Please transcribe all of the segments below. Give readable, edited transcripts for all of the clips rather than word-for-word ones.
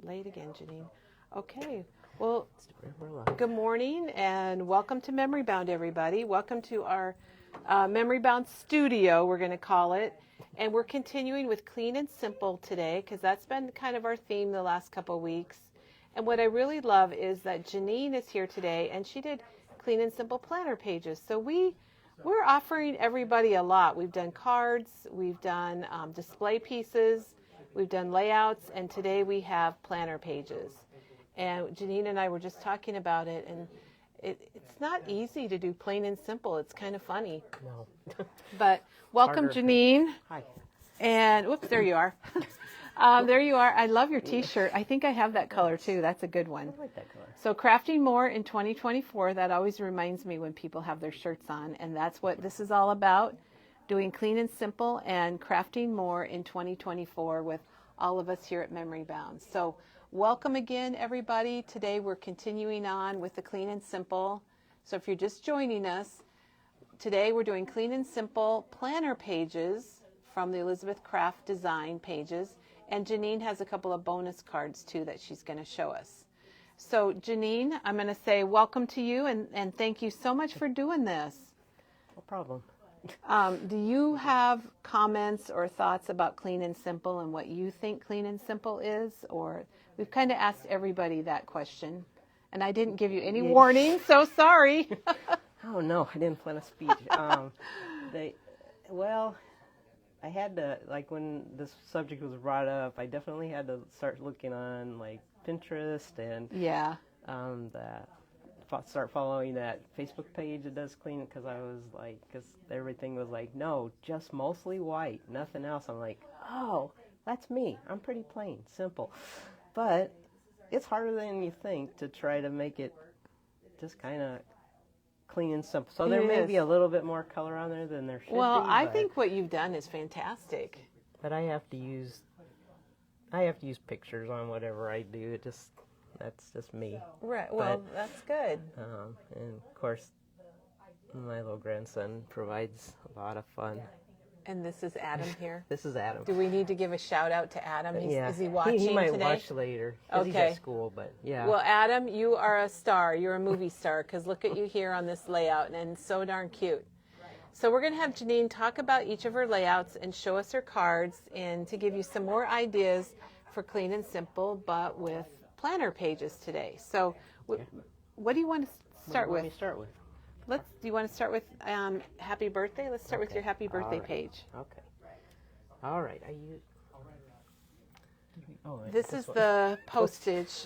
Late again, Janene. Okay, well, good morning and welcome to Memory Bound, everybody. Welcome to our Memory Bound studio, we're going to call it. And we're continuing with Clean and Simple today because that's been kind of our theme the last couple of weeks. And what I really love is that Janene is here today and she did Clean and Simple planner pages. So we're offering everybody a lot. We've done cards, we've done display pieces, we've done layouts, and today we have planner pages. And Janene and I were just talking about it, and it's not easy to do plain and simple. It's kind of funny. No. But welcome, Harder. Janene. Hi. And whoops, there you are. There you are. I love your T-shirt. I think I have that color too. That's a good one. I like that color. So crafting more in 2024. That always reminds me when people have their shirts on, and that's what this is all about. Doing clean and simple and crafting more in 2024 with all of us here at Memory Bound. So welcome again, everybody. Today we're continuing on with the Clean and Simple. So if you're just joining us, today we're doing Clean and Simple planner pages from the Elizabeth Craft Design pages. And Janene has a couple of bonus cards too that she's going to show us. So Janene, I'm going to say welcome to you and thank you so much for doing this. No problem. Do you have comments or thoughts about Clean and Simple and what you think Clean and Simple is? Or we've kind of asked everybody that question. And I didn't give you any warning, so sorry. Oh, no, I didn't plan a speech. I had to, like, when this subject was brought up, I definitely had to start looking on, like, Pinterest and start following that Facebook page that does clean, because I was like, because everything was like, no, just mostly white, nothing else. I'm like, oh, that's me. I'm pretty plain, simple. But it's harder than you think to try to make it just kind of clean and simple. So there may be a little bit more color on there than there should be. Well, I think what you've done is fantastic. But I have to use pictures on whatever I do. That's just me. Right. Well, that's good. And of course, my little grandson provides a lot of fun. And this is Adam here. This is Adam. Do we need to give a shout out to Adam? Yeah. Is he watching He might today? watch later. Okay. He's at school, but yeah. Well, Adam, you are a star. You're a movie star because look at you here on this layout, and so darn cute. So we're going to have Janene talk about each of her layouts and show us her cards and to give you some more ideas for Clean and Simple, but with planner pages today. So what do you want to start with? What do you start with? Do you want to start with happy birthday? Let's start with your happy birthday page. Okay. All right. This is the postage.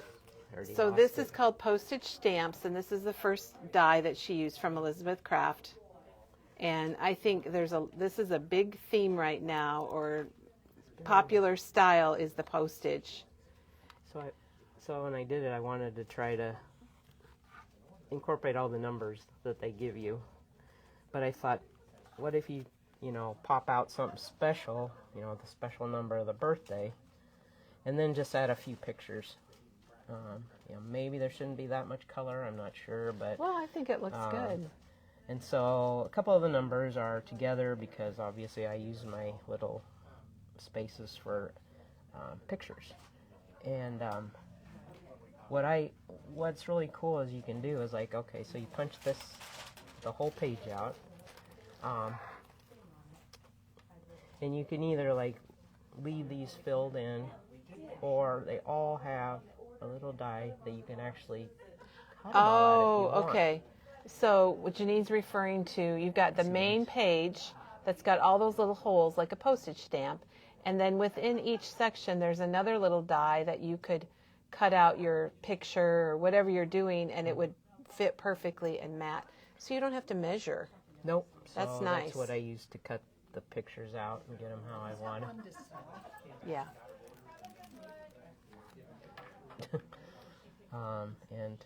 So this is called postage stamps, and this is the first die that she used from Elizabeth Craft. And I think this is a big theme right now, or popular style is the postage. So when I did it, I wanted to try to incorporate all the numbers that they give you. But I thought, what if you pop out something special, the special number of the birthday, and then just add a few pictures. Maybe there shouldn't be that much color, I'm not sure, but... Well, I think it looks good. And so a couple of the numbers are together because obviously I use my little spaces for pictures. And what's really cool is you can do is like, okay, so you punch the whole page out, and you can either like leave these filled in, or they all have a little die that you can actually cut them all out if you want. Okay. So what Janene's referring to, you've got the main page that's got all those little holes like a postage stamp, and then within each section there's another little die that you could cut out your picture or whatever you're doing, and it would fit perfectly and matte. So you don't have to measure. Nope. That's nice. That's what I use to cut the pictures out and get them how I want it. Yeah. And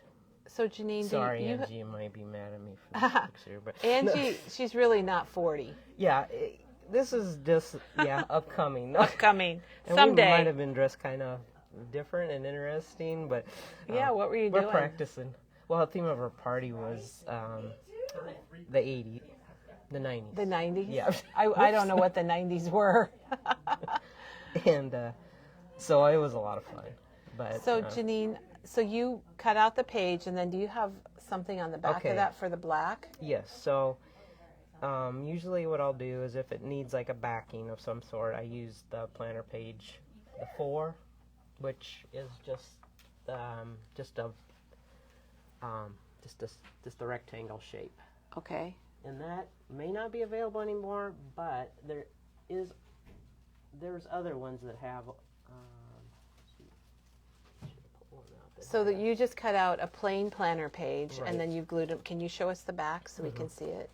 so Janene, sorry, Angie might be mad at me for the picture, but Angie, she's really not 40. Yeah, this is just upcoming. Upcoming. And Someday. We might have been dressed kind of different and interesting, but what were you doing? We're practicing. Well, the theme of our party was the 80s, The 90s. The 90s? Yeah. I don't know what the 90s were. And so it was a lot of fun. But So Janene, so you cut out the page, and then do you have something on the back Okay. of that for the black? yes, so usually what I'll do is if it needs like a backing of some sort, I use the planner page, the 4, which is just a rectangle shape. Okay. And that may not be available anymore, but there's other ones that have. So that you just cut out a plain planner page, Right. and then you glued them. Can you show us the back so we can see it?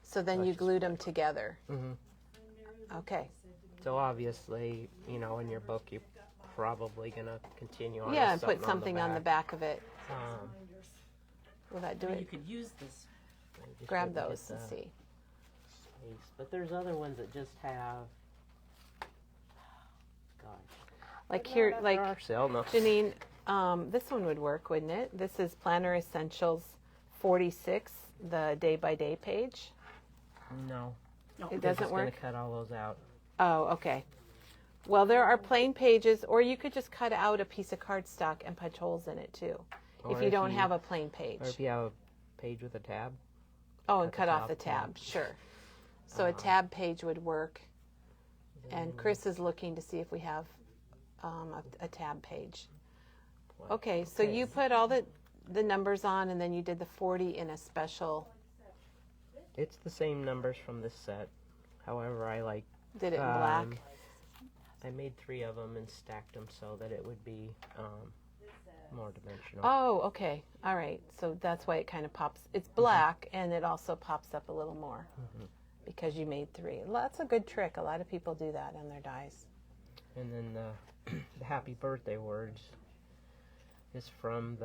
So then you just glued them together. Mm-hmm. Okay. So obviously, in your book, you're probably gonna continue on. Yeah, with and put something on the back of it. Um, Will that do You it? could use this. I just Grab couldn't those get and the see. space. But there's other ones that just have. Gosh. Like here, like Our sale, no. Janene, this one would work, wouldn't it? This is Planner Essentials 46, the day-by-day page. No. No. It They're doesn't just work? gonna cut all those out. Oh, okay. Well, there are plain pages, or you could just cut out a piece of cardstock and punch holes in it too, if Or you don't have a plain page. Or if you have a page with a tab. Oh, and cut cut the off top the tab, tab. sure. So a tab page would work. And Chris is looking to see if we have a tab page. Okay, so you put all the numbers on, and then you did the 40 in a special. It's the same numbers from this set. However, I like. Did it in black? I made 3 of them and stacked them so that it would be more dimensional. Oh, okay. All right. So that's why it kind of pops. It's black, and it also pops up a little more because you made 3. Well, that's a good trick. A lot of people do that on their dies. And then the happy birthday words is from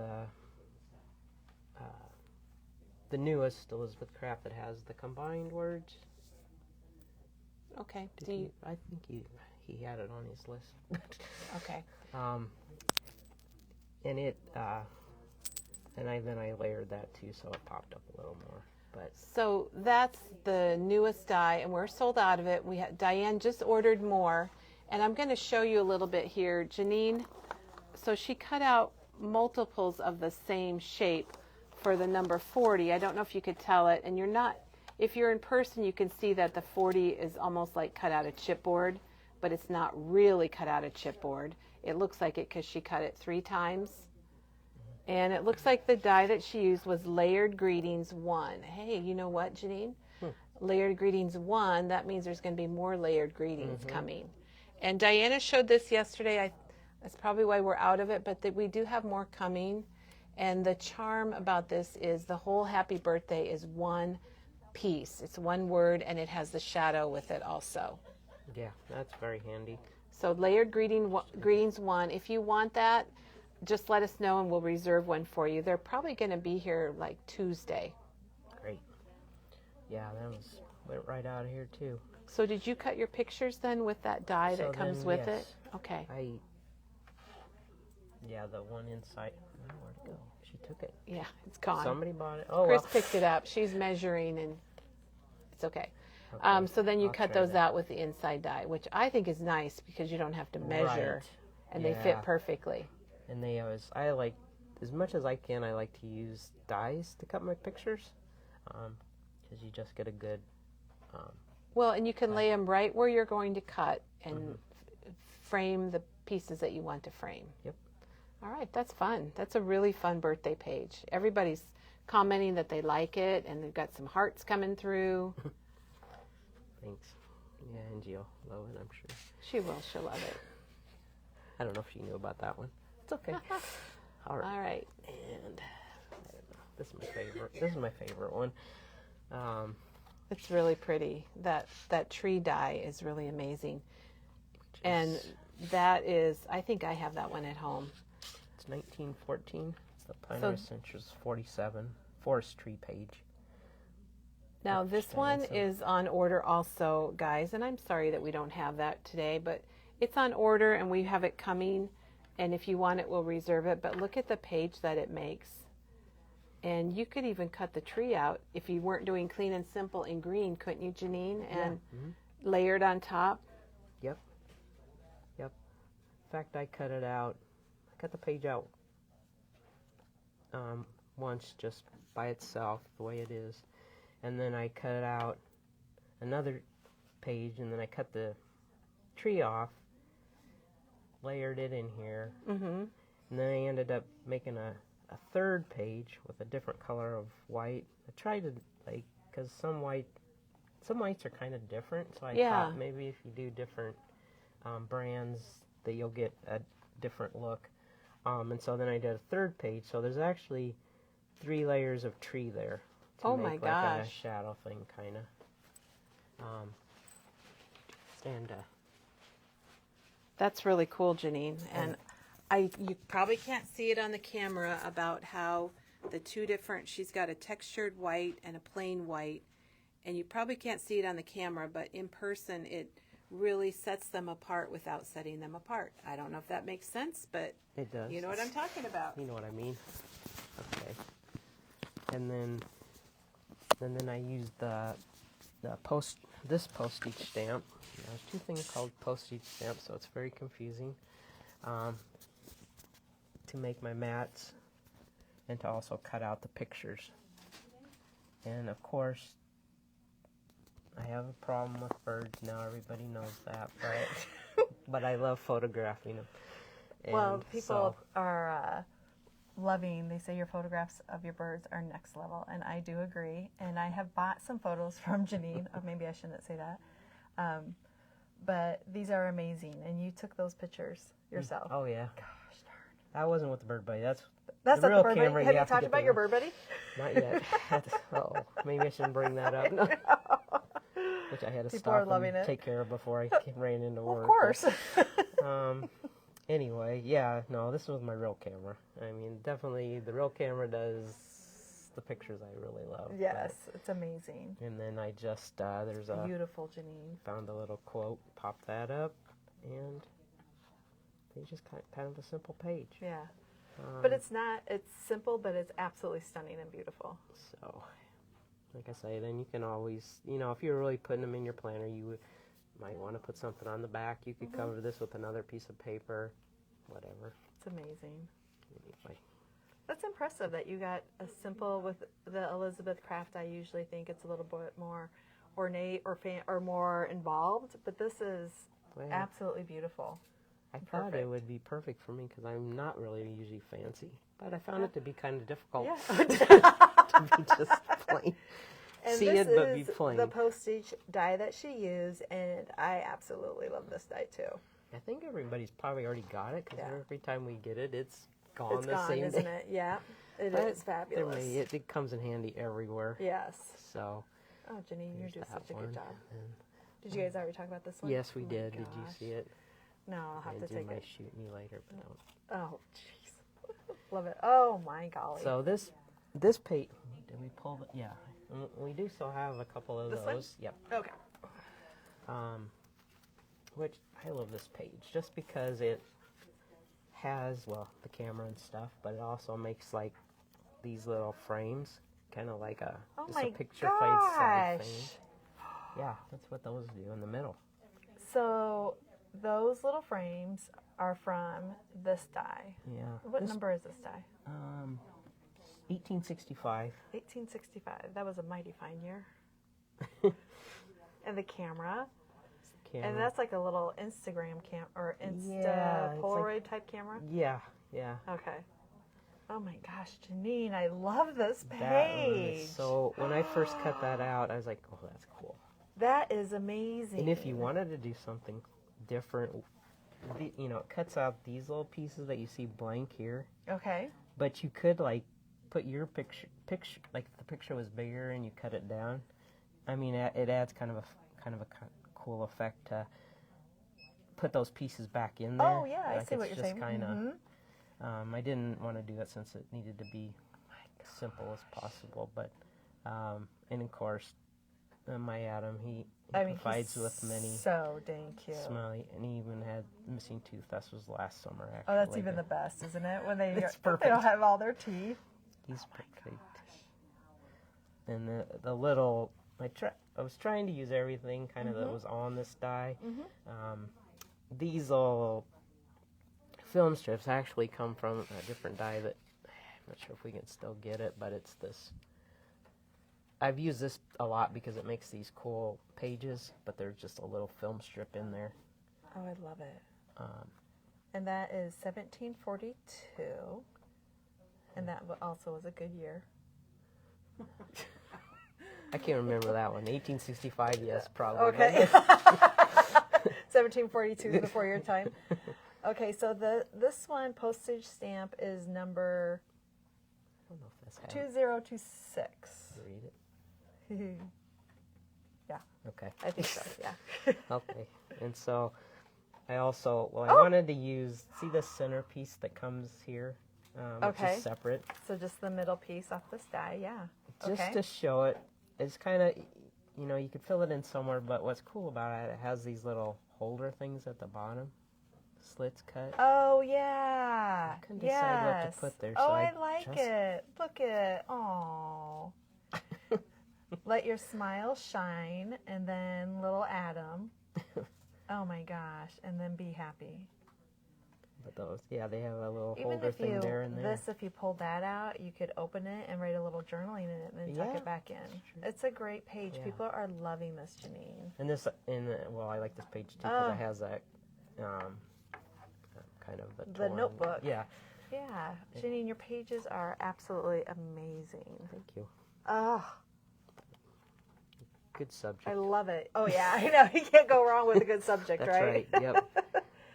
the newest Elizabeth Craft that has the combined words. Okay. I think he had it on his list. Okay. And it then I layered that too, so it popped up a little more. But So that's the newest die, and we're sold out of it. Diane just ordered more, and I'm going to show you a little bit here. Janene, so she cut out multiples of the same shape for the number 40. I don't know if you could tell it, and if you're in person, you can see that the 40 is almost like cut out of chipboard, but it's not really cut out of chipboard. It looks like it because she cut it 3 times. And it looks like the die that she used was Layered Greetings 1. Hey, you know what, Janene? Layered Greetings 1, that means there's going to be more Layered Greetings coming. And Diana showed this yesterday. That's probably why we're out of it, but we do have more coming. And the charm about this is the whole happy birthday is one piece. It's one word, and it has the shadow with it also. yeah, that's very handy. So Layered Greetings 1, if you want that, just let us know and we'll reserve one for you. They're probably going to be here like Tuesday. Great. Yeah, went right out of here too. So did you cut your pictures then with that die So that comes then, with yes. it? Okay. The one inside. Where'd it go? She took it. Yeah, it's gone. Somebody bought it. Oh, Chris well. picked it up. She's measuring and it's okay. Okay, So then you I'll cut try those that. out with the inside die, which I think is nice because you don't have to measure Right. and they Yeah. fit perfectly. And I like, as much as I can, I like to use dies to cut my pictures, because you just get a good. Well, and you can lay them right where you're going to cut and frame the pieces that you want to frame. Yep. All right, that's fun. That's a really fun birthday page. Everybody's commenting that they like it, and they've got some hearts coming through. Thanks. Yeah, Angie'll love it, I'm sure. She will. She'll love it. I don't know if she knew about that one. It's okay. All right. All right. And I don't know. This is my favorite. This is my favorite one. It's really pretty. That tree die is really amazing. And that is, I think I have that one at home. It's 1914. It's the Planner Essentials 47 forestry page. Now this one is on order also, guys, and I'm sorry that we don't have that today, but it's on order and we have it coming, and if you want it, we'll reserve it. But look at the page that it makes. And you could even cut the tree out if you weren't doing clean and simple in green, couldn't you, Janene? And layered on top. Yep. Yep. In fact, I cut it out. I cut the page out once just by itself, the way it is. And then I cut out another page, and then I cut the tree off, layered it in here, and then I ended up making a third page with a different color of white. I tried to, like, because some whites are kind of different, so I thought maybe if you do different brands that you'll get a different look. And so then I did a third page, so there's actually 3 layers of tree there to make like a shadow thing, kind of. That's really cool, Janene. And you probably can't see it on the camera about how the two different, she's got a textured white and a plain white, and you probably can't see it on the camera, but in person it really sets them apart without setting them apart. I don't know if that makes sense, but it does. You know what I'm talking about. You know what I mean. Okay. And then I used this postage stamp. There's 2 things called postage stamps, so it's very confusing, to make my mats and to also cut out the pictures. And of course, I have a problem with birds now. Everybody knows that, but I love photographing them. And well, people are loving. They say your photographs of your birds are next level, and I do agree. And I have bought some photos from Janene. Or maybe I shouldn't say that. But these are amazing, and you took those pictures yourself. Oh yeah. Gosh darn. That wasn't with the bird buddy. That's the real bird camera. buddy. Have you to talked get about your bird buddy? Not yet. Oh, maybe I shouldn't bring that up. No. Which I had to People are stop loving and it. take care of before I ran into work. Of course. But, anyway, yeah, no, this was my real camera. I mean, definitely the real camera does the pictures I really love. Yes, it's amazing. And then I just, there's a... Beautiful, Janene. Found a little quote, popped that up, and they just kind of a simple page. Yeah. But it's simple, but it's absolutely stunning and beautiful. So, like I say, then you can always, if you're really putting them in your planner, you might want to put something on the back. You could cover this with another piece of paper, whatever. It's amazing. Anyway. That's impressive that you got a simple with the Elizabeth craft. I usually think it's a little bit more ornate or more involved, but this is absolutely beautiful. I thought it would be perfect for me because I'm not really usually fancy, but I found it to be kind of difficult to be just plain. And see this it, but be is plain. the postage die that she used, and I absolutely love this die too. I think everybody's probably already got it because every time we get it, it's gone It's the gone, same isn't day. it? Yeah, it is fabulous. It comes in handy everywhere. Yes. So. Oh, Janene, you're doing such a good job. And, did you guys already talk about this one? yes, we did. Gosh. Did you see it? No, I'll have to take might it. shoot me later, but don't. Oh, jeez. Love it. Oh, my golly. So this page, did we pull the, yeah. We do still have a couple of This those. one? Yep. Okay. Which I love this page just because it has, the camera and stuff, but it also makes like these little frames, kind of like a picture plate side thing. Yeah, that's what those do in the middle. So those little frames are from this die. Yeah. What number is this die? 1865. 1865. That was a mighty fine year. And the camera. And that's like a little Instagram or Polaroid type camera? Yeah. Okay. Oh my gosh, Janene, I love this page. So when I first cut that out, I was like, oh, that's cool. That is amazing. And if you wanted to do something different, it cuts out these little pieces that you see blank here. Okay. But you could like put your picture like if the picture was bigger and you cut it down. I mean, it adds kind of a cool effect to put those pieces back in there. Oh yeah, I see what you're saying. I didn't want to do it since it needed to be simple as possible, but and of course, my Adam, he provides with many. So dang cute. Smiley, and he even had missing tooth. That was last summer, actually. Oh, that's even the best, isn't it? When they It's they perfect. don't have all their teeth. He's perfect. And the little, I was trying to use everything kind of that was on this die. These little film strips actually come from a different die that, I'm not sure if we can still get it, but it's this. I've used this a lot because it makes these cool pages, but there's just a little film strip in there. Oh, I love it. And that is 1742. And that also was a good year. I can't remember that one. 1865, yes, probably. Okay. 1742 before your time. Okay, so this one postage stamp is number I don't know if that's 2026. Read it. Yeah. Okay. I think so, yeah. Okay. And so I also, I Oh! wanted to use, see the centerpiece that comes here? Which Okay. is separate. So just the middle piece off this die, yeah. Just Okay. to show it. It's kind of, you could fill it in somewhere, but what's cool about it, it has these little holder things at the bottom. Slits cut. Oh, yeah. I couldn't decide what Yes. to put there, Oh, so I I like just- it. Look at, oh. Let your smile shine, and then little Adam. Oh my gosh, and then be happy. But those, yeah, they have a little Even holder if thing you, there and there. if you pulled that out, you could open it and write a little journaling in it and then tuck Yeah, it back in. that's true. It's a great page. Yeah. People are loving this, Janene. And this, well, I like this page too because Oh. it has that kind of the torn, notebook. Yeah, Yeah, Janene, your pages are absolutely amazing. thank you. Oh, Good subject. I love it. Oh yeah, I know. You can't go wrong with a good subject, That's right? Yep.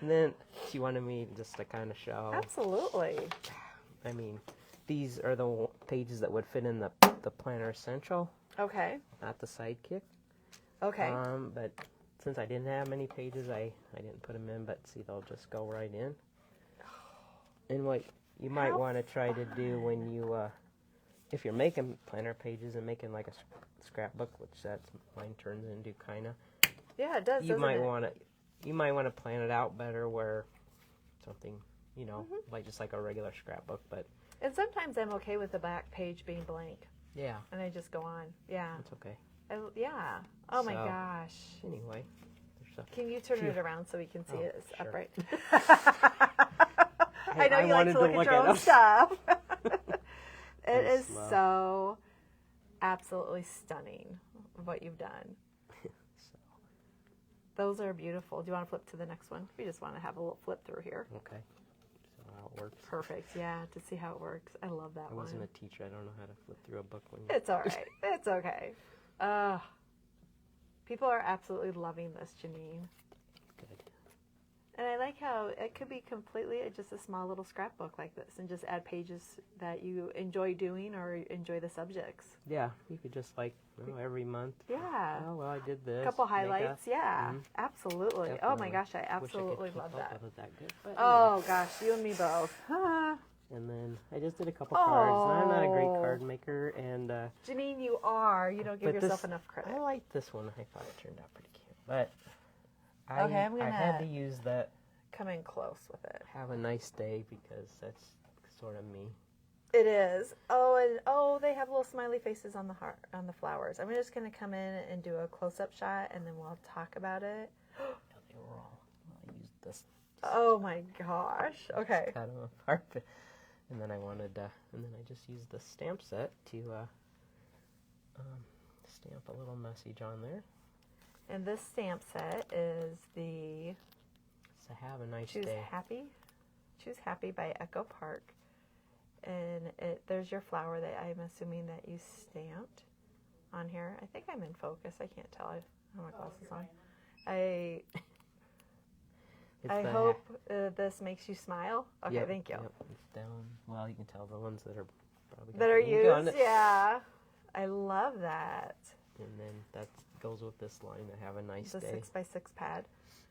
And then she wanted me just to kind of show. Absolutely. I mean, these are the pages that would fit in the Planner Essential, Okay. not the Sidekick. Okay. But since I didn't have many pages, I didn't put them in. But see, they'll just go right in. And what you might How want to try to do when you, if you're making planner pages and making like a scrapbook, which mine turns into kind of. Yeah, it does. You doesn't might it? want to. You might want to plan it out better, where something, like just like a regular scrapbook. But And sometimes I'm okay with the back page being blank, yeah, and I just go on. Yeah. it's okay. Yeah. Oh my So, gosh. Anyway, there's Can you turn Phew. it around so we can see Oh, it sure. upright? Hey, I know you like wanted to look to at your it own up. stuff. It Go is slow. so absolutely stunning what you've done. So, Those are beautiful. Do you want to flip to the next one? We just want to have a little flip through here. okay, so how it works. Perfect. Yeah, to see how it works. I love that I one. wasn't a teacher. I don't know how to flip through a book when you. It's all right. It's okay. People are absolutely loving this, Janene. Good. And I like how it could be completely just a small little scrapbook like this and just add pages that you enjoy doing or enjoy the subjects. Yeah, you could just every month. Yeah. Oh well, I did this. A couple make a- highlights. Yeah, Mhm. absolutely. Oh my Definitely. gosh, I Wish I could absolutely keep love up that. with it that good, but Oh gosh, you and me both. anyway. And then I just did a couple cards. And I'm not a great Oh. card maker, and Janene, you are. You don't give but yourself this- enough credit. I like this one. I thought it turned out pretty cute, but I Okay, I'm I had to gonna- use that. Come in close with it. Have a nice day because that's sort of me. It is. Oh, and they have little smiley faces on the heart on the flowers. I'm just gonna come in and do a close-up shot, and then we'll talk about it. No, they were all. I used this. Oh my gosh. Okay. Cut them apart, and then I wanted, and then I just used the stamp set to stamp a little message on there. And this stamp set is the So have a nice Choose day. Happy. Choose Happy by Echo Park. And there's your flower that I'm assuming that you stamped on here. I think I'm in focus. I can't tell. I have my glasses on. I It's I the hope this makes you smile. Okay, Yep, thank you. Yep, it's down. Well, you can tell the ones that are probably got That are the ink on used, it. yeah. I love that. And then that goes with this line. To have a nice The day. 6x6 pad.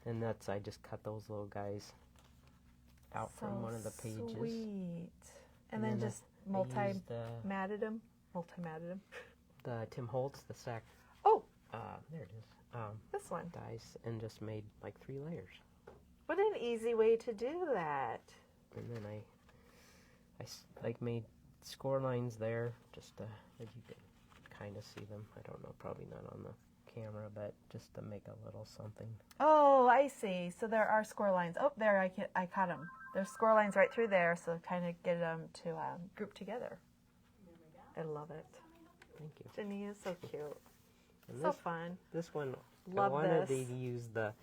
And that's I just cut those little guys out from one of the pages. Sweet. And And then then just I used, multi-matted them. Multi-matted them. the Tim Holtz, the sack. Oh, There it is. this one. Dice and just made like 3 layers. What an easy way to do that. And then I made score lines there just that you could kind of see them. I don't know, probably not on the camera, but just to make a little something. Oh, I see. So there are score lines. Oh, there, I caught them. There's score lines right through there, so kind of get them to group together. I love it. Thank you. Janene is so cute. And So fun. This one, Love I wanted this. to use the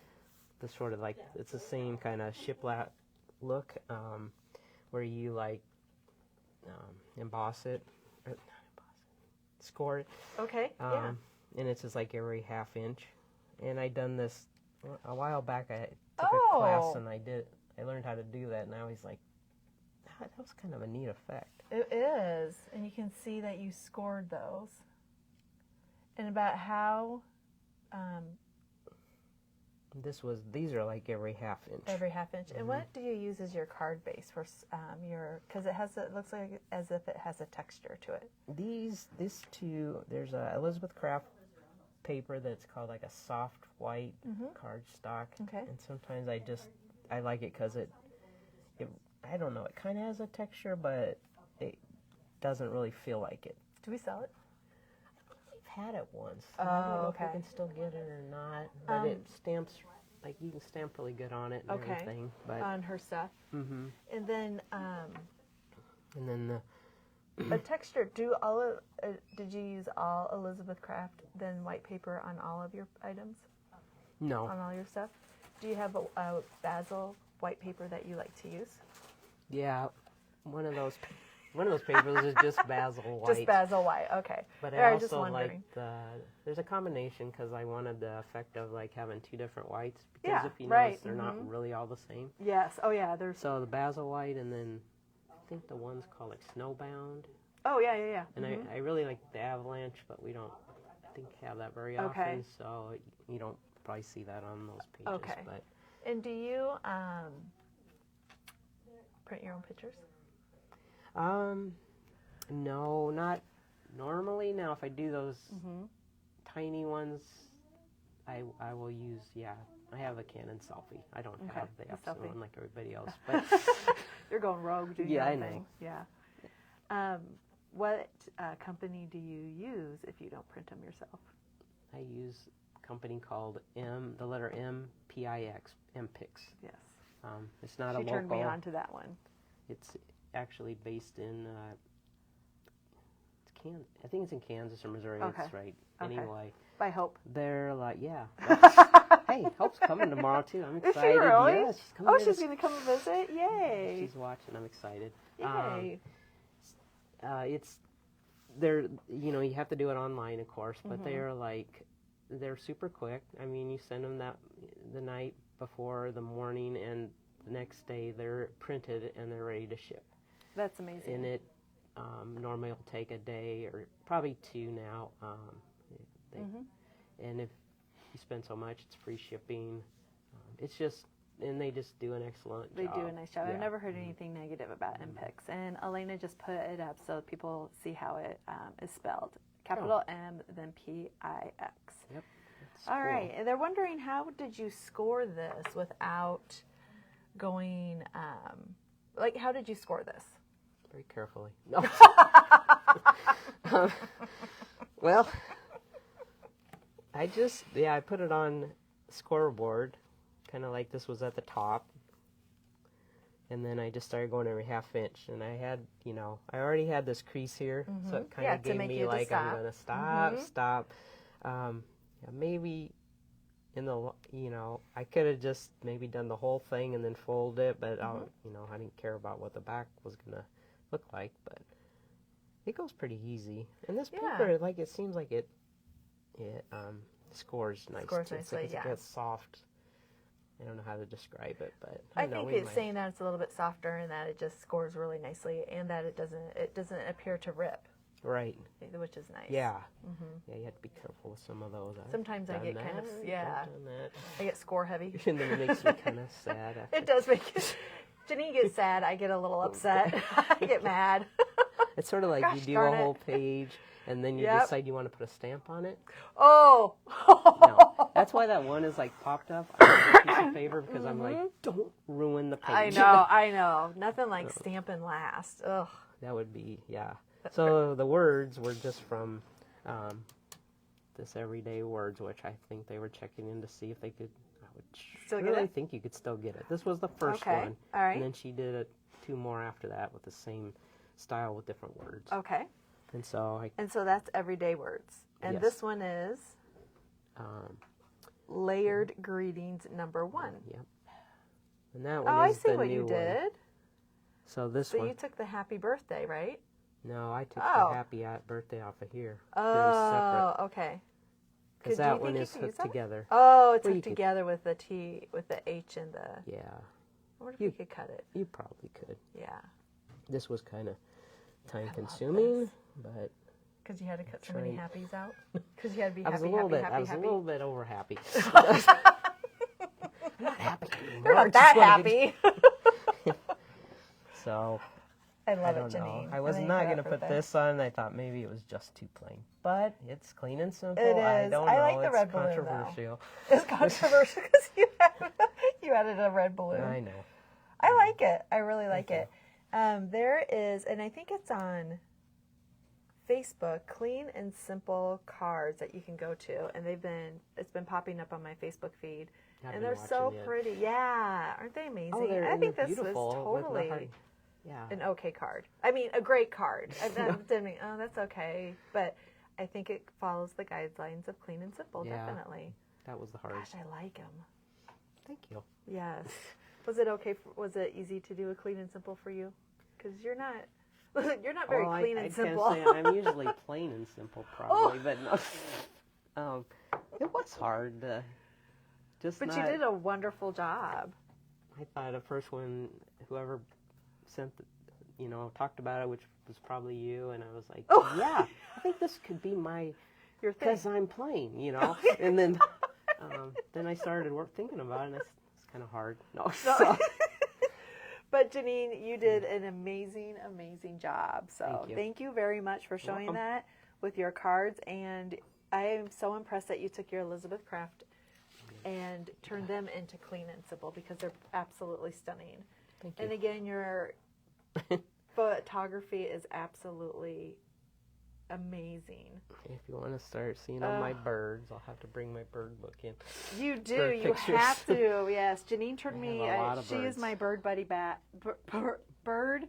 sort of like, it's the same kind of shiplap look, where you like emboss it, or not emboss it, score it. Okay, yeah. And it's just like every half inch. And I done this a while back. I took Oh. a class and I learned how to do that. And I was like, that was kind of a neat effect. It is. And you can see that you scored those. And about how These are like every half inch. every half inch. And what do you use as your card base for your, because it looks like as if it has a texture to it. This two, there's a Elizabeth Craft paper that's called like a soft white cardstock. Okay. And sometimes I like it because it I don't know, it kind of has a texture, but it doesn't really feel like it. Do we sell it? I've had it once. Oh, I don't know if okay. I can still get it or not, but it stamps, like you can stamp really good on it and Okay. everything. But On her stuff. hmm And then and then a texture. Did you use all Elizabeth Craft then white paper on all of your items? no, On all your stuff? Do you have a basil white paper that you like to use? yeah, one of those papers is just basil white. Just basil white. Okay. But Yeah, I was just also wondering. like there's a combination because I wanted the effect of like having two different whites because Yeah, if you right, notice they're not really all the same. Yes. Oh yeah. There's. So the basil white and then I think the one's called like snowbound. Oh yeah. And I really like the avalanche, but we don't have that very Okay. often, so you don't probably see that on those pages. Okay. But And do you print your own pictures? no, not normally. Now, if I do those tiny ones, I will use, I have a Canon selfie. I don't Okay, have the the Epson selfie. one like everybody else. But You're going rogue, doing Yeah, your I own know. thing. Yeah. What company do you use if you don't print them yourself? I use a company called the letter M, P-I-X, MPix. Yes. It's not She a turned local. me on to that one. It's actually based in, I think it's in Kansas or Missouri. Okay. It's right. Okay. Anyway, By Hope. they're like, Hey, Hope's coming tomorrow too. I'm Is she excited. really? Yeah, she's coming. Oh, to she's this- going to come and visit? Yay. She's watching. I'm excited. Yay. You have to do it online, of course, but they're super quick. I mean, you send them the night before the morning, and the next day they're printed and they're ready to ship. That's amazing. And it normally will take a day or probably two now. And if you spend so much, it's free shipping. And they just do an excellent They job. do a nice job. Yeah. I've never heard anything negative about MPix. And Elena just put it up so people see how it is spelled. Capital M, then P-I-X. Yep. That's All cool. right. And they're wondering, how did you score this without going, how did you score this? Very carefully. No. Well, I put it on scoreboard, kind of like this was at the top. And then I just started going every half inch. And I had, I already had this crease here. So it kind of to gave make me you to like, I'm stop. going to stop. Maybe I could have just maybe done the whole thing and then fold it. But, I didn't care about what the back was going to look like. But it goes pretty easy. And this paper, it seems like it scores nice. Scores too. nicely, It gets soft. I don't know how to describe it, but I think it's saying that it's a little bit softer and that it just scores really nicely and that it doesn't appear to rip. Right. Which is nice. Yeah. Yeah, you have to be careful with some of those. Sometimes I get kind of, I've done that. I get score heavy. And then it makes me kind of sad. After. It does make it. Janene gets sad. I get a little upset. I get mad. It's sort of like Gosh, you do darn a it. whole page and then you Yep. decide you want to put a stamp on it. Oh. No. That's why that one is like popped up on a piece of paper because I'm like, don't ruin the page. I know. Nothing like stamping last. Ugh. That would be, yeah. So the words were just from this everyday words, which I think they were checking in to see if they could. I would Still get really it? think you could still get it. This was the first Okay. one. All right. And then she did 2 more after that with the same style with different words. Okay. And so And so that's everyday words. And Yes. this one is um, layered greetings number 1. yep. And that one Oh, I is see the what new you one. did. So this So one. you took the happy birthday, right? No, I took Oh. the happy birthday off of here. Oh, okay. Because Do you that think one you is could use hooked that? together. Oh, it's Well, hooked you could- together with the T, with the H and the... Yeah, I wonder if You- we could cut it. you probably could. Yeah. This was kind of time consuming, but Because you had to cut so many Trying- happies out. Because you had to be I was happy, a little happy, bit. happy, I was happy. a little bit over happy. I'm not happy anymore. You're I not just that wanna get- happy. So I I love don't it, know. Janene. I was think not for gonna that put birthday. this on. I thought maybe it was just too plain, but it's clean and simple. It I is. don't I know. like the it's red balloon, though. controversial. It's controversial because you added a red balloon. I know. I like it. I really like Thank it. There is, and I think it's on Facebook, clean and simple cards that you can go to, and it's been popping up on my Facebook feed, I've and been they're so watching it. pretty. Yeah, aren't they amazing? Oh, I think they're this was beautiful with totally the heart. Yeah. an okay card. I mean, a great card. I didn't mean, oh, that's okay, but I think it follows the guidelines of clean and simple. Yeah. Definitely. That was the hardest. Gosh, I like them. Thank you. Yes. Was it okay? Was it easy to do a clean and simple for you? Because you're not very clean and simple. I can't say I'm usually plain and simple, probably, but no. It was hard. Just But not, you did a wonderful job. I thought at first when whoever sent, talked about it, which was probably you, and I was like, yeah, I think this could be my, Your thing. because I'm plain, and then I started thinking about it, and it's kind of hard. No, so. But Janene, you did an amazing, amazing job. So Thank you. very much for showing welcome. that with your cards. And I am so impressed that you took your Elizabeth Craft and turned them into clean and simple because they're absolutely stunning. Thank you. And again, your photography is absolutely amazing. If you want to start seeing all my birds, I'll have to bring my bird book in. You do. Bird You pictures. have to. Yes. Janene turned I me. have a lot of She is birds. my bird buddy bird buddy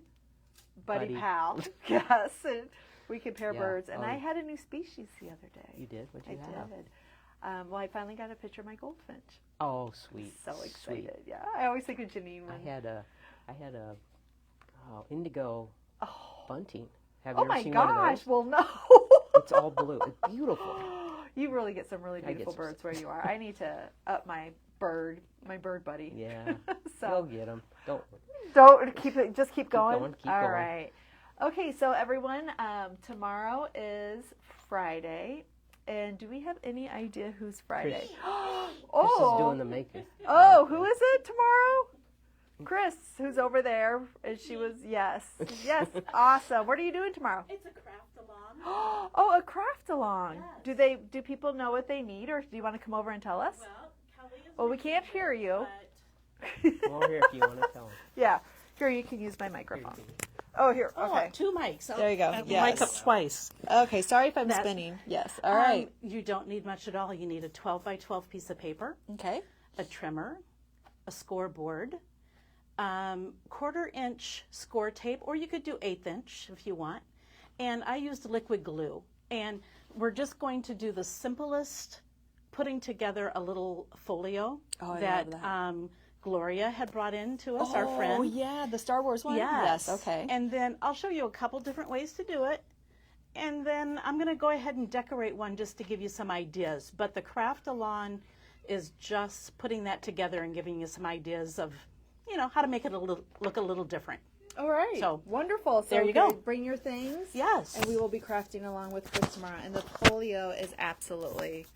Buddy. pal. Yes. And we compare Yeah, birds. And I had a new species the other day. You did? What'd you I have? did. Well, I finally got a picture of my goldfinch. Oh, sweet. So Sweet. excited. Yeah. I always think of Janene when. I had a indigo bunting. Have Oh you ever my seen one of gosh. those? Well, no. It's all blue. It's beautiful. You really get some really I get beautiful some- birds where you are. I need to up my bird buddy. Yeah. So You'll get them. Don't. don't keep it. Just keep going. Keep All going. right. Okay. So everyone, tomorrow is Friday, and do we have any idea who's Friday? Chris is doing the making. Oh, who is it tomorrow? Chris, who's over there, and she was yes, awesome. What are you doing tomorrow? It's a craft along. Oh, a craft along. Yes. Do people know what they need, or do you want to come over and tell us? Well, Kelly is Well, we my can't teacher, hear you. but Well, here if you want to tell them. Yeah, here you can use my microphone. Oh, here. Okay. 2 mics. There you go. I Yes. mic up twice. Okay. Sorry if I'm That's- spinning. Yes. All right. You don't need much at all. You need a 12 by 12 piece of paper, Okay. a trimmer, a scoreboard, 1/4 inch score tape, or you could do 1/8 inch if you want. And I used liquid glue. And we're just going to do the simplest putting together a little folio I that, love that. Gloria had brought in to us, our friend. Oh yeah, the Star Wars one. Yes. Okay. And then I'll show you a couple different ways to do it. And then I'm going to go ahead and decorate one just to give you some ideas. But the craft along is just putting that together and giving you some ideas of, how to make it look a little different. All right. So, wonderful. So there you go. Bring your things. Yes. And we will be crafting along with Chris tomorrow. And the folio is absolutely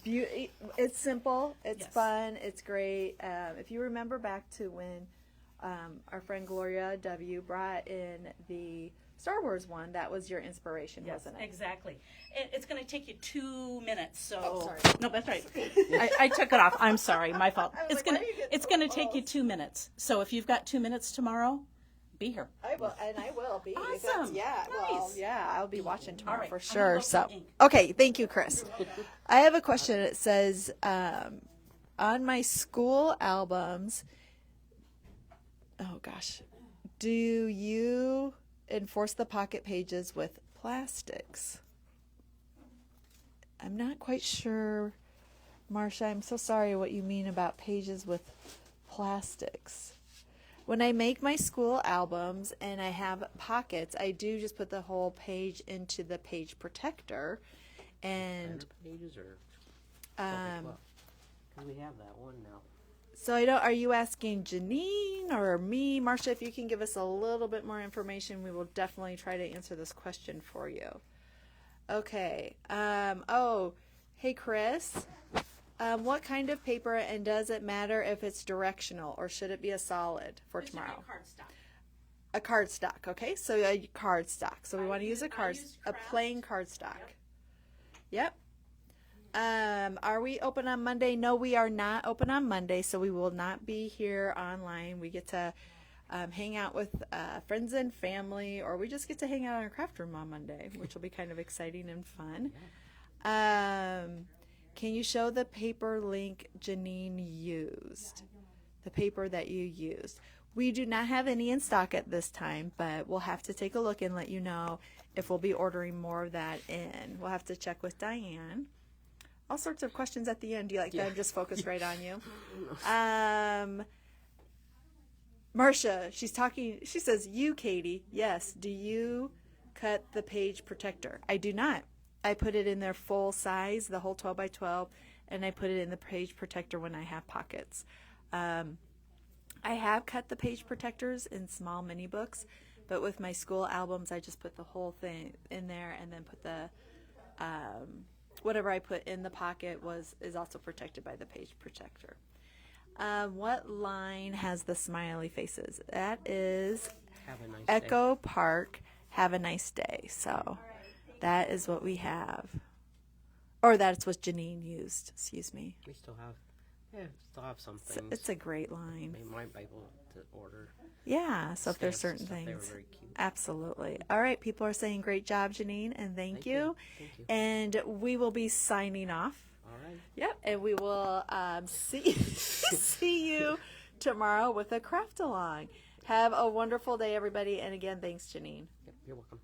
it's simple. It's Yes. fun. It's great. If you remember back to when our friend Gloria W. brought in the Star Wars one, that was your inspiration, wasn't it? Exactly. It's going to take you 2 minutes. So Oh, sorry. No, that's right. I took it off. I'm sorry, my fault. I was It's like, going why are you to getting it's so going to take you close? 2 minutes. So if you've got 2 minutes tomorrow, be here. I will, and I will be. Awesome. Well, Nice. yeah, I'll be watching tomorrow right, for I'm gonna sure. go So, get ink. okay, thank you, Chris. I have a question. It says, on my school albums, oh gosh, do you enforce the pocket pages with plastics? I'm not quite sure, Marcia. I'm so sorry what you mean about pages with plastics. When I make my school albums and I have pockets, I do just put the whole page into the page protector. And pages or um, because we have that one now. so I don't. Are you asking Janene or me, Marcia? If you can give us a little bit more information, we will definitely try to answer this question for you. Okay. Oh, hey, Chris. What kind of paper, and does it matter if it's directional or should it be a solid for tomorrow? A cardstock. Okay, so a cardstock. So we want to use a plain cardstock. Yep. Are we open on Monday? No, we are not open on Monday, so we will not be here online. We get to hang out with friends and family, or we just get to hang out in our craft room on Monday, which will be kind of exciting and fun. Can you show the paper link Janene used? The paper that you used. We do not have any in stock at this time, but we'll have to take a look and let you know if we'll be ordering more of that in. We'll have to check with Diane. All sorts of questions at the end. Do you like that? I'm just focused right on you. Marcia, she's talking. She says, you, Katie, yes. Do you cut the page protector? I do not. I put it in their full size, the whole 12 by 12, and I put it in the page protector when I have pockets. I have cut the page protectors in small mini books, but with my school albums, I just put the whole thing in there and then put the whatever I put in the pocket is also protected by the page protector. What line has the smiley faces? That is Have a nice Echo Park. Have a nice day. So that is what we have. Or that's what Janene used. Excuse me. We still have some things. It's a great line. We might be able to order. Yeah, so if there's stamps and certain stuff. They were things. very cute. Absolutely. All right, people are saying great job, Janene, and thank you. Thank you. And we will be signing off. All right. Yep, and we will see you tomorrow with a craft along. Have a wonderful day, everybody. And again, thanks, Janene. Yep, you're welcome.